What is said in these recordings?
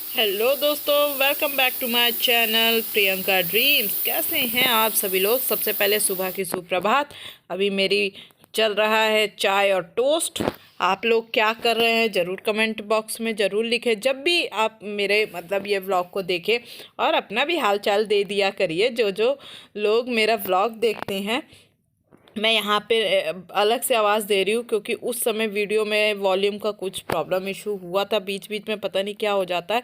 Hello दोस्तों, welcome back to my channel Priyanka Dreams. कैसे हैं आप सभी लोग। सबसे पहले सुबह की सुप्रभात। अभी मेरी चल रहा है चाय और टोस्ट। आप लोग क्या कर रहे हैं ज़रूर कमेंट बॉक्स में ज़रूर लिखें। जब भी आप मेरे ये व्लॉग को देखें और अपना भी हाल चाल दे दिया करिए। जो जो लोग मेरा व्लॉग देखते हैं, मैं यहाँ पे अलग से आवाज़ दे रही हूँ क्योंकि उस समय वीडियो में वॉल्यूम का कुछ प्रॉब्लम इशू हुआ था। बीच बीच में पता नहीं क्या हो जाता है।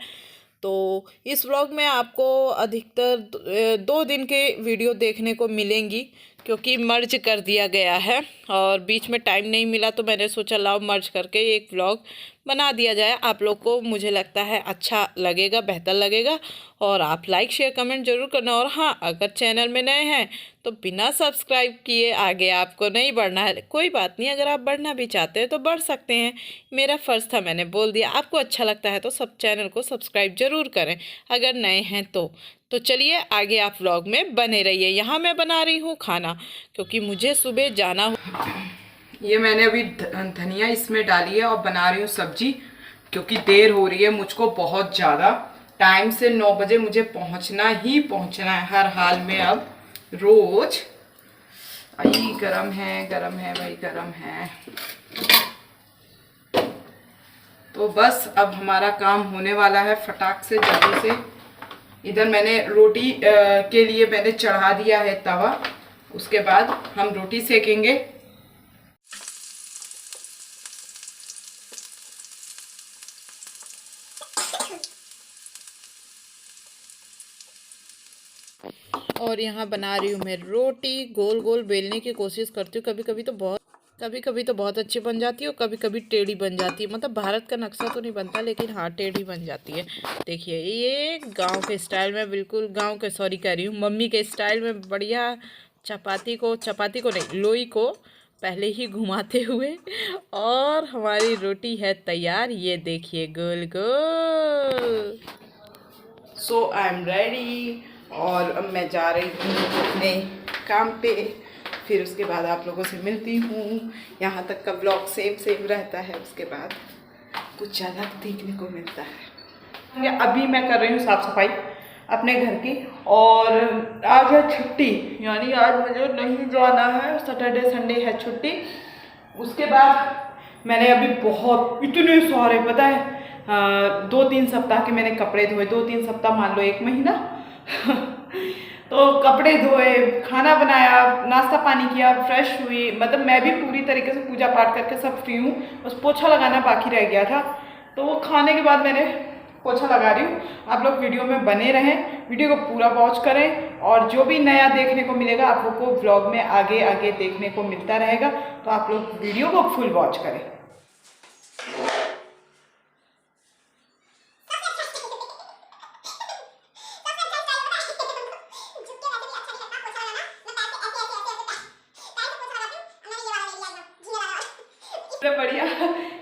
तो इस व्लॉग में आपको अधिकतर 2 दिन के वीडियो देखने को मिलेंगी क्योंकि मर्ज कर दिया गया है और बीच में टाइम नहीं मिला, तो मैंने सोचा लाओ मर्ज करके एक व्लॉग बना दिया जाए। आप लोग को मुझे लगता है अच्छा लगेगा, बेहतर लगेगा। और आप लाइक शेयर कमेंट ज़रूर करना। और हाँ, अगर चैनल में नए हैं तो बिना सब्सक्राइब किए आगे आपको नहीं बढ़ना है। कोई बात नहीं, अगर आप बढ़ना भी चाहते हैं तो बढ़ सकते हैं। मेरा फ़र्ज़ था, मैंने बोल दिया। आपको अच्छा लगता है तो सब चैनल को सब्सक्राइब ज़रूर करें अगर नए हैं तो चलिए आगे आप व्लॉग में बने रहिए। यहाँ मैं बना रही हूँ खाना क्योंकि मुझे सुबह जाना हो। ये मैंने अभी धनिया इसमें डाली है और बना रही हूँ सब्जी क्योंकि देर हो रही है मुझको बहुत ज़्यादा। टाइम से 9 बजे मुझे पहुँचना ही पहुँचना है हर हाल में। अब रोज आई गरम है भाई, गरम है। तो बस अब हमारा काम होने वाला है फटाक से जल्दी से। इधर मैंने रोटी के लिए मैंने चढ़ा दिया है तवा। उसके बाद हम रोटी सेकेंगे। और यहाँ बना रही हूँ मैं रोटी। गोल गोल बेलने की कोशिश करती हूँ। कभी कभी तो बहुत अच्छी बन जाती है और कभी कभी टेढ़ी बन जाती है। मतलब भारत का नक्शा तो नहीं बनता, लेकिन हाँ टेढ़ी बन जाती है। देखिए ये गांव के स्टाइल में, बिल्कुल गांव के, सॉरी कह रही हूँ, मम्मी के स्टाइल में बढ़िया चपाती को नहीं, लोई को पहले ही घुमाते हुए और हमारी रोटी है तैयार। ये देखिए गोल गोल। सो आई एम रेडी और अब मैं जा रही हूँ अपने काम पे। फिर उसके बाद आप लोगों से मिलती हूँ। यहाँ तक का ब्लॉग सेम सेम रहता है, उसके बाद कुछ अलग देखने को मिलता है। अभी मैं कर रही हूँ साफ सफाई अपने घर की। और आज है छुट्टी, यानी आज मुझे नहीं जाना है। सैटरडे संडे है छुट्टी। उसके बाद मैंने अभी बहुत इतने सारे, पता है, 2-3 सप्ताह के मैंने कपड़े धोए। 2-3 सप्ताह मान लो 1 महीना। तो कपड़े धोए, खाना बनाया, नाश्ता पानी किया, फ्रेश हुई। मतलब मैं भी पूरी तरीके से पूजा पाठ करके सब फ्री हूँ। बस पोछा लगाना बाकी रह गया था, तो वो खाने के बाद मैंने पोछा लगा रही हूँ। आप लोग वीडियो में बने रहें, वीडियो को पूरा वॉच करें और जो भी नया देखने को मिलेगा आप लोग को व्लॉग में आगे आगे देखने को मिलता रहेगा। तो आप लोग वीडियो को फुल वॉच करें। बढ़िया,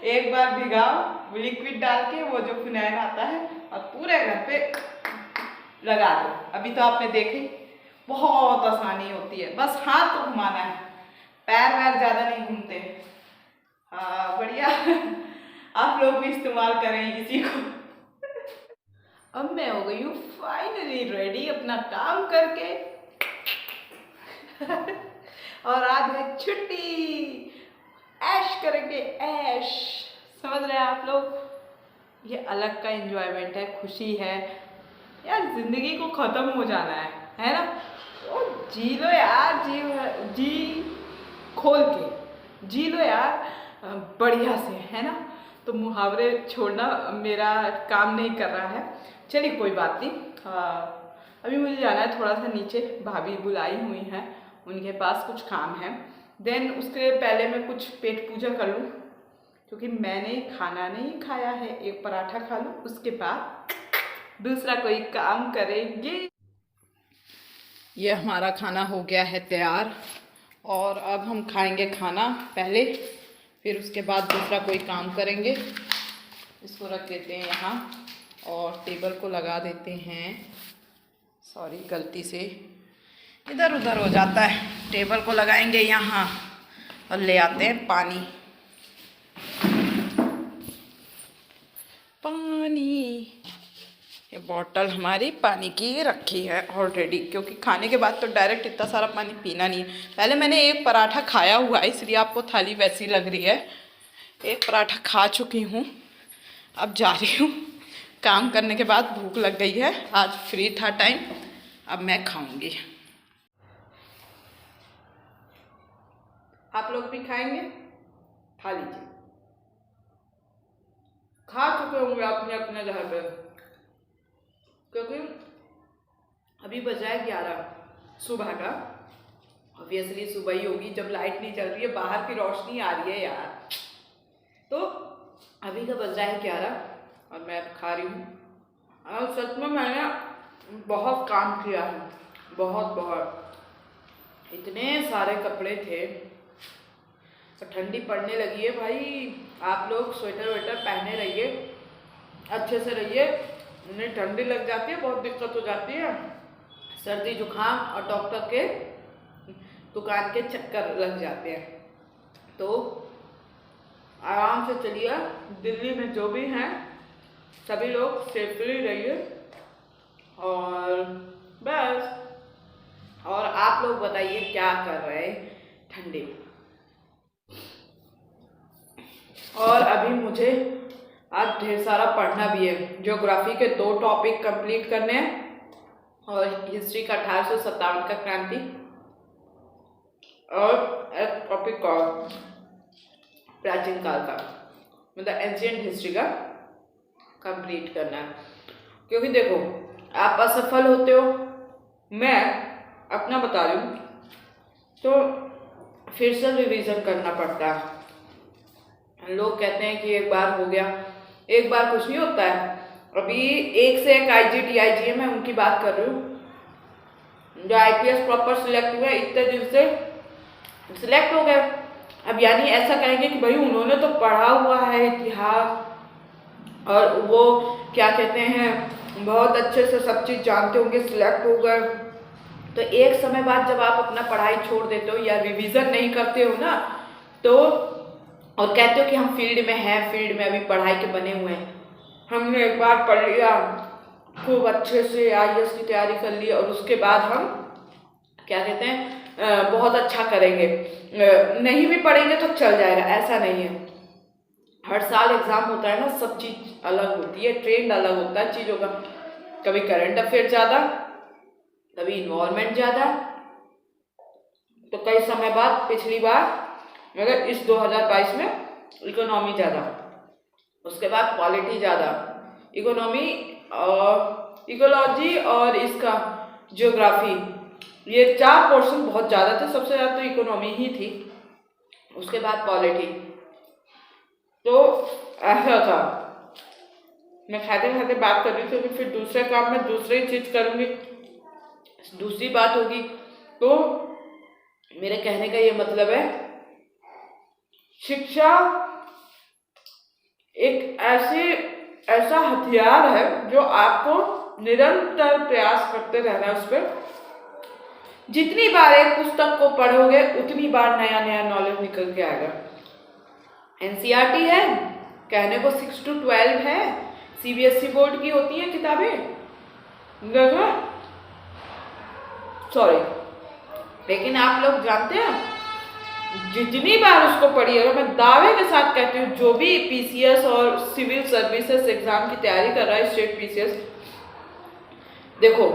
एक बार भिगाओ लिक्विड डाल के, वो जो फिनाइल आता है, और पूरे घर पे लगा दो। अभी तो आपने देखी, बहुत आसानी होती है। बस हाथ तो घुमाना है, पैर वैर ज्यादा नहीं घूमते। हाँ बढ़िया। आप लोग भी इस्तेमाल करें इसी को। अब मैं हो गई हूँ फाइनली रेडी अपना काम करके। और आज है छुट्टी, ऐश करेंगे ऐश। समझ रहे हैं आप लोग। ये अलग का एंजॉयमेंट है, खुशी है यार। जिंदगी को खत्म हो जाना है ना। तो जी लो यार, जी खोल के जी लो यार, बढ़िया से, है ना। तो मुहावरे छोड़ना मेरा काम नहीं कर रहा है। चलिए कोई बात नहीं। अभी मुझे जाना है थोड़ा सा नीचे, भाभी बुलाई हुई हैं, उनके पास कुछ काम है। देन उसके पहले मैं कुछ पेट पूजा कर लूँ क्योंकि मैंने खाना नहीं खाया है। एक पराठा खा लूँ, उसके बाद दूसरा कोई काम करेंगे। ये हमारा खाना हो गया है तैयार और अब हम खाएंगे खाना पहले, फिर उसके बाद दूसरा कोई काम करेंगे। इसको रख देते हैं यहाँ और टेबल को लगा देते हैं। सॉरी, गलती से इधर उधर हो जाता है। टेबल को लगाएंगे यहाँ और ले आते हैं पानी। पानी ये बॉटल हमारी पानी की रखी है ऑलरेडी, क्योंकि खाने के बाद तो डायरेक्ट इतना सारा पानी पीना नहीं है। पहले मैंने एक पराठा खाया हुआ है, इसलिए आपको थाली वैसी लग रही है। एक पराठा खा चुकी हूँ, अब जा रही हूँ। काम करने के बाद भूख लग गई है, आज फ्री था टाइम, अब मैं खाऊंगी। आप लोग भी खाएंगे? खा लीजिए। खा चुके होंगे अपने अपने घर पे, क्योंकि अभी बजा है 11 सुबह का। ऑब्वियसली सुबह ही होगी जब लाइट नहीं चल रही है, बाहर की रोशनी आ रही है यार। तो अभी का बज रहा है 11 और मैं अब खा रही हूँ। और सच में मैंने बहुत काम किया है, बहुत बहुत। इतने सारे कपड़े थे, तो ठंडी पड़ने लगी है भाई। आप लोग स्वेटर वेटर पहने रहिए, अच्छे से रहिए, उन्हें ठंडी लग जाती है, बहुत दिक्कत हो जाती है। सर्दी जुकाम और डॉक्टर के दुकान के चक्कर लग जाते हैं। तो आराम से चलिए, दिल्ली में जो भी हैं सभी लोग सेफली रहिए और बस। और आप लोग बताइए क्या कर रहे हैं ठंडी। और अभी मुझे आज ढेर सारा पढ़ना भी है। ज्योग्राफी के 2 टॉपिक कंप्लीट करने हैं और हिस्ट्री का 1857 का क्रांति, और एक टॉपिक और प्राचीन काल का, मतलब एंशिएंट हिस्ट्री का कंप्लीट करना है। क्योंकि देखो, आप असफल होते हो, मैं अपना बता रही हूँ, तो फिर से रिवीजन करना पड़ता है। लोग कहते हैं कि एक बार हो गया, एक बार कुछ नहीं होता है। अभी एक से एक IGT है, मैं उनकी बात कर रही हूँ जो IPS प्रॉपर सिलेक्ट हुए, इतने दिन से सिलेक्ट हो गए। अब यानी ऐसा कहेंगे कि भाई उन्होंने तो पढ़ा हुआ है इतिहास और वो क्या कहते हैं बहुत अच्छे से सब चीज़ जानते होंगे, सिलेक्ट हो गए। तो एक समय बाद जब आप अपना पढ़ाई छोड़ देते हो या रिवीजन नहीं करते हो ना, तो और कहते हो कि हम फील्ड में हैं, फील्ड में अभी पढ़ाई के बने हुए हैं, हमने एक बार पढ़ लिया खूब अच्छे से, IAS की तैयारी कर ली और उसके बाद हम क्या कहते हैं बहुत अच्छा करेंगे, नहीं भी पढ़ेंगे तो चल जाएगा, ऐसा नहीं है। हर साल एग्जाम होता है ना, सब चीज़ अलग होती है, ट्रेंड अलग होता है चीज़ों का। कभी करंट अफेयर ज़्यादा, कभी इन्वॉल्वमेंट ज़्यादा। तो कई समय बाद पिछली बार मगर इस 2022 में इकोनॉमी ज़्यादा, उसके बाद पॉलिटी ज़्यादा, इकोनॉमी और इकोलॉजी और इसका ज्योग्राफी, ये 4 पोर्शन बहुत ज़्यादा थे। सबसे ज़्यादा तो इकोनॉमी ही थी, उसके बाद पॉलिटी। तो ऐसा था, मैं खाते खाते बात कर रही थी, फिर दूसरे काम में दूसरी चीज़ करूँगी, दूसरी बात होगी। तो मेरे कहने का ये मतलब है, शिक्षा एक ऐसा हथियार है जो आपको निरंतर प्रयास करते रहना है उस पर। जितनी बार एक पुस्तक को पढ़ोगे उतनी बार नया नया नॉलेज निकल के आएगा। NCERT है, कहने को 6 to 12 है, CBSE बोर्ड की होती हैं किताबें, देखो सॉरी, लेकिन आप लोग जानते हैं जितनी बार उसको पढ़िएगा, मैं दावे के साथ कहती हूँ, जो भी PCS और सिविल सर्विसेज एग्जाम की तैयारी कर रहा है, स्टेट PCS, देखो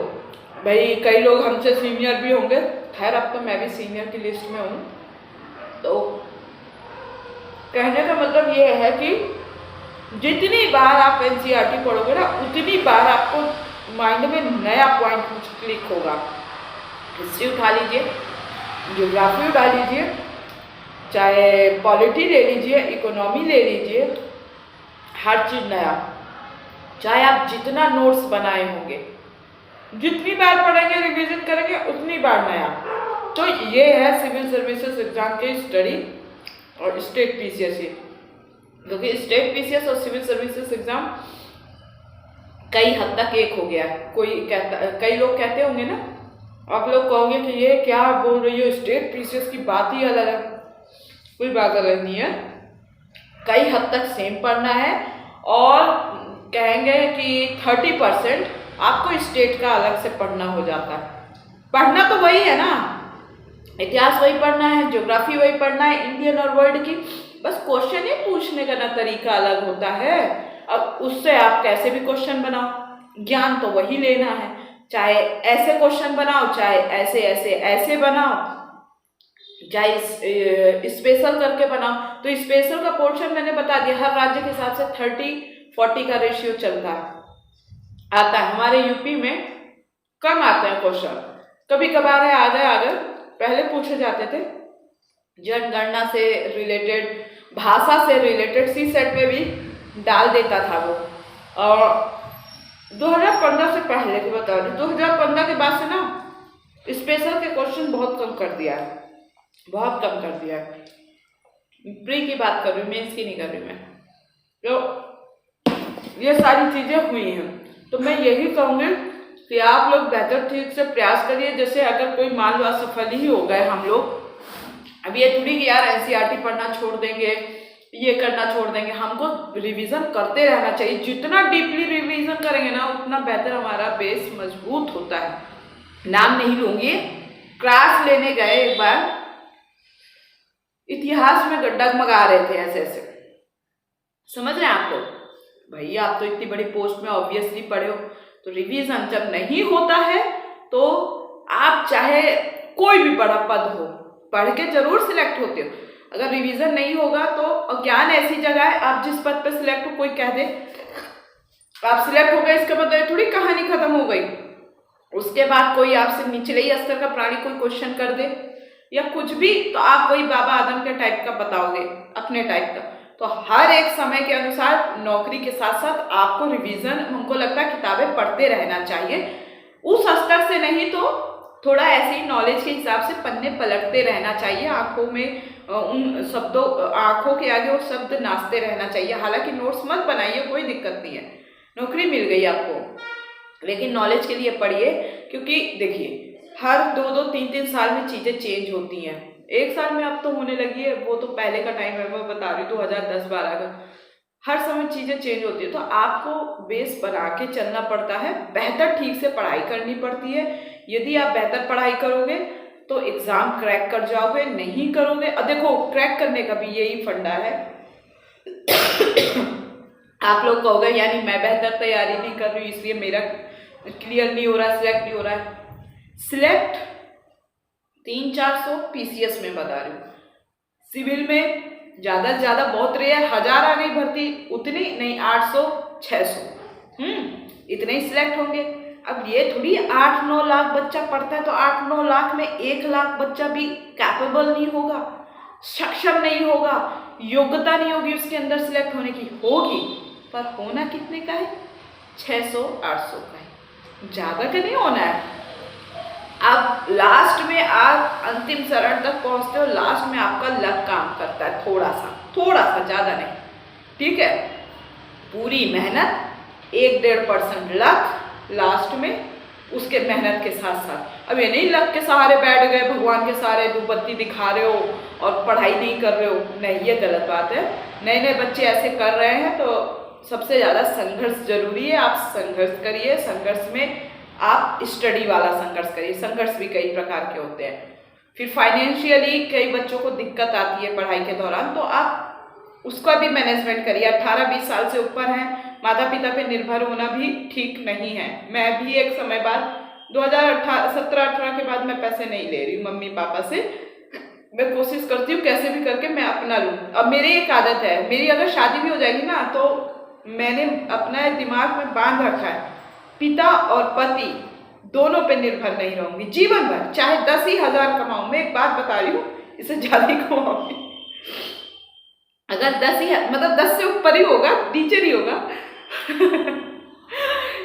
भाई कई लोग हमसे सीनियर भी होंगे, खैर अब तो मैं भी सीनियर की लिस्ट में हूँ। तो कहने का मतलब ये है कि जितनी बार आप NCERT पढ़ोगे ना, उतनी बार आपको माइंड में नया पॉइंट कुछ क्लिक होगा। हिस्ट्री उठा लीजिए, ज्योग्राफी उठा लीजिए, चाहे पॉलिटी ले लीजिए, इकोनॉमी ले लीजिए, हर चीज़ नया। चाहे आप जितना नोट्स बनाए होंगे, जितनी बार पढ़ेंगे, रिवीजन करेंगे, उतनी बार नया। तो ये है सिविल सर्विसेज एग्जाम की स्टडी और स्टेट PCS। क्योंकि स्टेट PCS और सिविल सर्विसेज एग्जाम कई हद तक एक हो गया है। कई लोग कहते होंगे ना, आप लोग कहोगे कि ये क्या बोल रही हो, स्टेट PCS की बात ही अलग है। कोई बात अलग नहीं है, कई हद तक सेम पढ़ना है और कहेंगे कि 30% आपको स्टेट का अलग से पढ़ना हो जाता है। पढ़ना तो वही है ना, इतिहास वही पढ़ना है, ज्योग्राफी वही पढ़ना है, इंडियन और वर्ल्ड की, बस क्वेश्चन ही पूछने का ना तरीका अलग होता है। अब उससे आप कैसे भी क्वेश्चन बनाओ, ज्ञान तो वही लेना है, चाहे ऐसे क्वेश्चन बनाओ, चाहे ऐसे ऐसे ऐसे बनाओ, चाहे स्पेशल करके बनाओ। तो स्पेशल का पोर्शन मैंने बता दिया, हर राज्य के हिसाब से 30-40 का रेशियो चलता है, आता है। हमारे यूपी में कम आते हैं क्वेश्चन, कभी कभार है आ गए, पहले पूछे जाते थे जनगणना से रिलेटेड, भाषा से रिलेटेड, सी सेट में भी डाल देता था वो। और 2015 से पहले की बता रही, 2015 के बाद से ना स्पेशल के क्वेश्चन बहुत कम कर दिया है, बहुत कम कर दिया है। प्री की बात कर रही हूँ, मेंस की नहीं कर रही मैं। तो ये सारी चीजें हुई हैं, तो मैं यही कहूँगी कि आप लोग बेहतर ठीक से प्रयास करिए। जैसे अगर कोई मान लो असफल ही हो गए हम लोग, अब ये थोड़ी कि यार एनसीईआरटी पढ़ना छोड़ देंगे, ये करना छोड़ देंगे, हमको रिवीजन करते रहना चाहिए। जितना डीपली रिवीजन करेंगे ना उतना बेहतर हमारा बेस मजबूत होता है। नाम नहीं लूंगी, क्लास लेने गए एक बार, इतिहास में डगमगा रहे थे ऐसे ऐसे, समझ रहे हैं आप लोग? भैया आप तो इतनी बड़ी पोस्ट में ऑब्वियसली पढ़े हो, तो रिवीजन जब नहीं होता है तो आप चाहे कोई भी बड़ा पद हो, पढ़ के जरूर सिलेक्ट होते हो। अगर रिवीजन नहीं होगा तो अज्ञान ऐसी जगह है, आप जिस पद पे सिलेक्ट हो, कोई कह दे आप सिलेक्ट हो गए, इसका मतलब थोड़ी कहानी खत्म हो गई। उसके बाद कोई आपसे निचले ही स्तर का प्राणी कोई क्वेश्चन कर दे या कुछ भी, तो आप वही बाबा आदम के टाइप का बताओगे, अपने टाइप का। तो हर एक समय के अनुसार नौकरी के साथ साथ आपको रिवीजन, हमको लगता है किताबें पढ़ते रहना चाहिए। उस स्तर से नहीं तो थोड़ा ऐसे ही नॉलेज के हिसाब से पन्ने पलटते रहना चाहिए। आंखों में उन शब्दों, आंखों के आगे वो शब्द नाचते रहना चाहिए। हालांकि नोट्स मत बनाइए, कोई दिक्कत नहीं है, नौकरी मिल गई आपको, लेकिन नॉलेज के लिए पढ़िए। क्योंकि देखिए हर 2-2, 3-3 साल में चीज़ें चेंज होती हैं। एक साल में अब तो होने लगी है, वो तो पहले का टाइम है, मैं बता रही हूँ 2010-12 का। हर समय चीज़ें चेंज होती है, तो आपको बेस बना के चलना पड़ता है, बेहतर ठीक से पढ़ाई करनी पड़ती है। यदि आप बेहतर पढ़ाई करोगे तो एग्ज़ाम क्रैक कर जाओगे, नहीं करोगे, और देखो क्रैक करने का भी यही फंडा है। आप लोग कहोगे यानी मैं बेहतर तैयारी नहीं कर रही हूँ इसलिए मेरा क्लियर नहीं हो रहा, सिलेक्ट नहीं हो रहा है। सिलेक्ट 300-400 पीसीएस में बता रही हूँ, सिविल में ज़्यादा से ज़्यादा बहुत रेयर 1000 आ गई भर्ती, उतनी नहीं, 800-600 इतने ही सिलेक्ट होंगे। अब ये थोड़ी 8-9 लाख बच्चा पढ़ता है तो 8-9 लाख में 1 लाख बच्चा भी कैपेबल नहीं होगा, सक्षम नहीं होगा, योग्यता नहीं होगी उसके अंदर सिलेक्ट होने की। होगी पर होना कितने का है? 600-800 का है, ज़्यादा का नहीं होना है। अब लास्ट में आप अंतिम चरण तक पहुंचते हो, लास्ट में आपका लक काम करता है, थोड़ा सा, ज़्यादा नहीं, ठीक है। पूरी मेहनत 1-1.5% लक लास्ट में, उसके मेहनत के साथ साथ। अब ये नहीं लक के सहारे बैठ गए, भगवान के सहारे धूपबत्ती दिखा रहे हो और पढ़ाई नहीं कर रहे हो, नहीं, ये गलत बात है। नए नए बच्चे ऐसे कर रहे हैं तो सबसे ज़्यादा संघर्ष जरूरी है। आप संघर्ष करिए, संघर्ष में आप स्टडी वाला संघर्ष करिए। संघर्ष भी कई प्रकार के होते हैं। फिर फाइनेंशियली कई बच्चों को दिक्कत आती है पढ़ाई के दौरान, तो आप उसका भी मैनेजमेंट करिए। 18-20 साल से ऊपर हैं, माता पिता पे निर्भर होना भी ठीक नहीं है। मैं भी एक समय बाद 2017-18 के बाद मैं पैसे नहीं ले रही हूँ मम्मी पापा से। मैं कोशिश करती हूँ कैसे भी करके मैं अपना लूँ। अब मेरी एक आदत है, मेरी अगर शादी भी हो जाएगी ना तो मैंने अपना दिमाग में बांध रखा है, पिता और पति दोनों पे निर्भर नहीं रहूंगी जीवन भर, चाहे 10 ही हजार कमाऊं। मैं एक बात बता रही हूँ, इससे ज्यादा ही कमाऊंगी। अगर 10 ही, मतलब 10 से ऊपर ही होगा, टीचर ही होगा।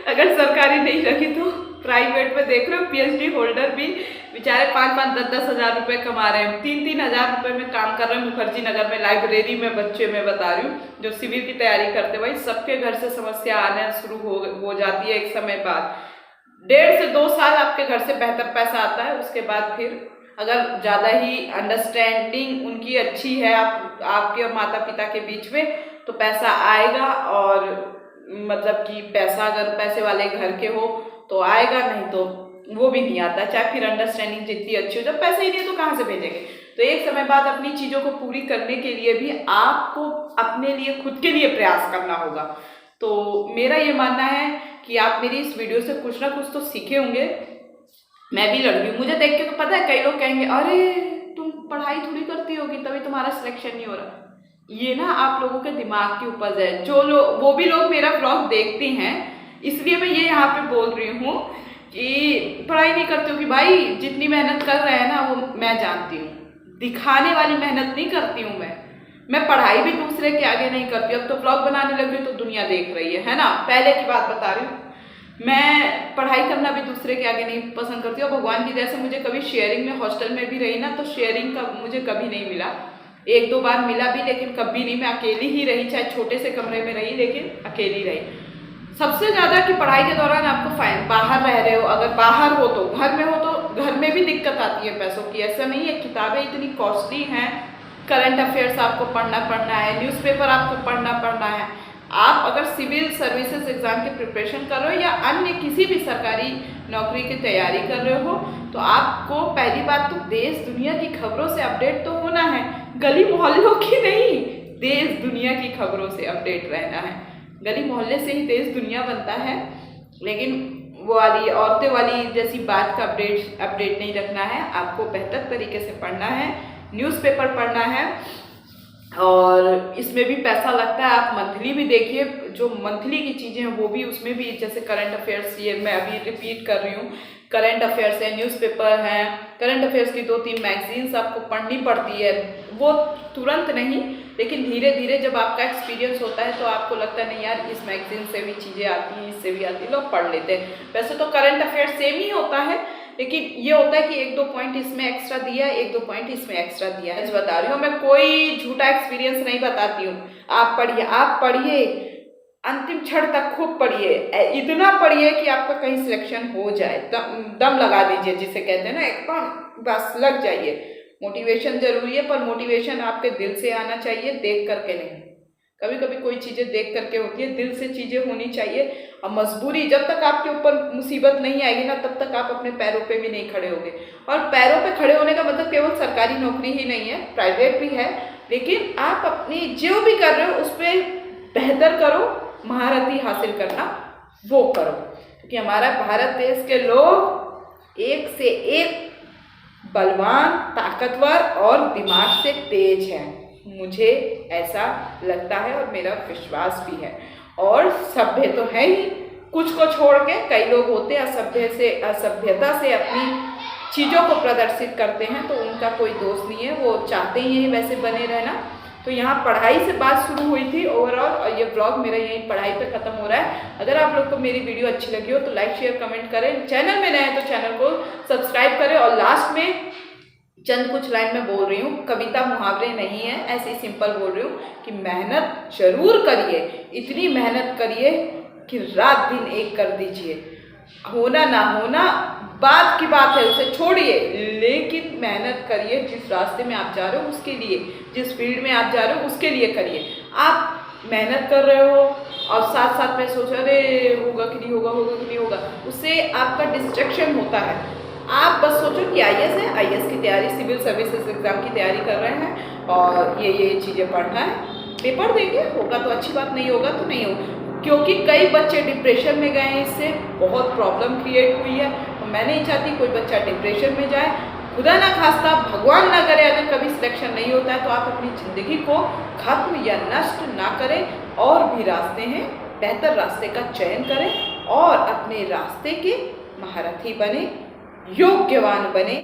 अगर सरकारी नहीं रखी तो प्राइवेट में देख रहे हो, पीएचडी होल्डर भी बेचारे 5-5, 10-10 हजार रुपए कमा रहे हैं, 3-3 हजार रुपए में काम कर रहे हैं। मुखर्जी नगर में लाइब्रेरी में बच्चे, मैं बता रही हूँ जो सिविल की तैयारी करते, भाई सबके घर से समस्या आना शुरू हो जाती है। एक समय बाद 1.5 से 2 साल आपके घर से बेहतर पैसा आता है, उसके बाद फिर अगर ज़्यादा ही अंडरस्टैंडिंग उनकी अच्छी है आपके और माता पिता के बीच में, तो पैसा आएगा और मतलब कि पैसा अगर पैसे वाले घर के हो तो आएगा, नहीं तो वो भी नहीं आता, चाहे फिर अंडरस्टैंडिंग जितनी अच्छी हो, जब पैसे ही नहीं है तो कहाँ से भेजेंगे। तो एक समय बाद अपनी चीज़ों को पूरी करने के लिए भी आपको अपने लिए खुद के लिए प्रयास करना होगा। तो मेरा ये मानना है कि आप मेरी इस वीडियो से कुछ ना कुछ तो सीखे होंगे। मैं भी लड़ रही हूँ, मुझे देख के तो पता है कई लोग कहेंगे अरे तुम पढ़ाई थोड़ी करती होगी तभी तुम्हारा सिलेक्शन नहीं हो रहा। ये ना आप लोगों के दिमाग की उपज है। जो लोग, वो भी लोग मेरा ब्लॉग देखते हैं, इसलिए मैं ये यहाँ पे बोल रही हूँ कि पढ़ाई नहीं करती होगी। भाई जितनी मेहनत कर रहे हैं ना वो मैं जानती हूँ, दिखाने वाली मेहनत नहीं करती हूँ मैं पढ़ाई भी दूसरे के आगे नहीं करती। अब तो ब्लॉग बनाने लगी तो दुनिया देख रही है ना, पहले की बात बता रही हूँ। मैं पढ़ाई करना भी दूसरे के आगे नहीं पसंद करती हूँ। भगवान की दया से मुझे कभी शेयरिंग में, हॉस्टल में भी रही ना, तो शेयरिंग का मुझे कभी नहीं मिला। एक दो बार मिला भी, लेकिन कभी नहीं। मैं अकेली ही रही, चाहे छोटे से कमरे में रही, लेकिन अकेली रही। सबसे ज़्यादा कि पढ़ाई के दौरान आपको फाइन, बाहर रह रहे हो, अगर बाहर हो तो, घर में हो तो घर में भी दिक्कत आती है पैसों की। ऐसा नहीं है, किताबें इतनी कॉस्टली हैं, करंट अफेयर्स आपको पढ़ना है, न्यूज़पेपर आपको पढ़ना है। आप अगर सिविल सर्विसेज एग्जाम की प्रिपरेशन कर रहे हो या अन्य किसी भी सरकारी नौकरी की तैयारी कर रहे हो, तो आपको पहली बात तो देश दुनिया की खबरों से अपडेट तो होना है, गली मोहल्लों की नहीं, देश दुनिया की खबरों से अपडेट रहना है। गली मोहल्ले से ही देश दुनिया बनता है, लेकिन वो वाली औरतें वाली जैसी बात का अपडेट नहीं रखना है। आपको बेहतर तरीके से पढ़ना है, न्यूज़पेपर पढ़ना है, और इसमें भी पैसा लगता है। आप मंथली भी देखिए, जो मंथली की चीज़ें हैं वो भी, उसमें भी जैसे करंट अफेयर्स, ये मैं अभी रिपीट कर रही हूँ, करंट अफेयर्स है, न्यूज़पेपर है, करंट अफेयर्स की 2-3 मैगजीन्स आपको पढ़नी पड़ती है। वो तुरंत नहीं, लेकिन धीरे धीरे जब आपका एक्सपीरियंस होता है तो आपको लगता है नहीं यार इस मैगजीन से भी चीज़ें आती हैं, इससे भी आती है, लोग पढ़ लेते हैं। वैसे तो करंट अफेयर्स सेम ही होता है, लेकिन ये होता है कि 1-2 पॉइंट इसमें एक्स्ट्रा दिया है, 1-2 पॉइंट इसमें एक्स्ट्रा दिया है। बता रही हूँ, मैं कोई झूठा एक्सपीरियंस नहीं बताती हूँ। आप पढ़िए अंतिम क्षण तक खूब पढ़िए, इतना पढ़िए कि आपका कहीं सिलेक्शन हो जाए। दम लगा दीजिए, जिसे कहते हैं ना, एकदम बस लग जाइए। मोटिवेशन जरूरी है, पर मोटिवेशन आपके दिल से आना चाहिए, देख करके नहीं। कभी कभी कोई चीज़ें देख करके होती है, दिल से चीज़ें होनी चाहिए। और मजबूरी, जब तक आपके ऊपर मुसीबत नहीं आएगी ना, तब तक आप अपने पैरों पे भी नहीं खड़े होगे। और पैरों पे खड़े होने का मतलब केवल सरकारी नौकरी ही नहीं है, प्राइवेट भी है, लेकिन आप अपनी जो भी कर रहे हो उस पर बेहतर करो, महारती हासिल करना वो करो। क्योंकि हमारा भारत देश के लोग एक से एक बलवान, ताकतवर और दिमाग से तेज हैं, मुझे ऐसा लगता है और मेरा विश्वास भी है। और सभ्य तो है ही, कुछ को छोड़ के कई लोग होते हैं असभ्यता से अपनी चीज़ों को प्रदर्शित करते हैं, तो उनका कोई दोष नहीं है, वो चाहते ही हैं वैसे बने रहना। तो यहाँ पढ़ाई से बात शुरू हुई थी ओवरऑल, और ये ब्लॉग मेरा यहीं पढ़ाई पे ख़त्म हो रहा है। अगर आप लोग को मेरी वीडियो अच्छी लगी हो तो लाइक शेयर कमेंट करें, चैनल में नए हैं तो चैनल को सब्सक्राइब करें। और लास्ट में चंद कुछ लाइन में बोल रही हूँ, कविता मुहावरे नहीं है, ऐसे ही सिंपल बोल रही हूँ कि मेहनत जरूर करिए, इतनी मेहनत करिए कि रात दिन एक कर दीजिए। होना ना होना बात की बात है, उसे छोड़िए, लेकिन मेहनत करिए। जिस रास्ते में आप जा रहे हो उसके लिए, जिस फील्ड में आप जा रहे हो उसके लिए करिए। आप मेहनत कर रहे हो और साथ साथ में सोच रहे होगा कि नहीं होगा, होगा कि नहीं होगा, उससे आपका डिस्ट्रैक्शन होता है। आप बस सोचो कि आईएएस है, आईएएस की तैयारी, सिविल सर्विसेज एग्जाम की तैयारी कर रहे हैं और ये चीज़ें पढ़ना है, पेपर देंगे, होगा तो अच्छी बात, नहीं होगा तो नहीं होगा। क्योंकि कई बच्चे डिप्रेशन में गए हैं, इससे बहुत प्रॉब्लम क्रिएट हुई है। तो मैं नहीं चाहती कोई बच्चा डिप्रेशन में जाए। खुदा ना खास्ता, भगवान ना करे, अगर कभी सिलेक्शन नहीं होता है तो आप अपनी ज़िंदगी को खत्म या नष्ट ना करें। और भी रास्ते हैं, बेहतर रास्ते का चयन करें और अपने रास्ते के महारथी बने, योग्यवान बने।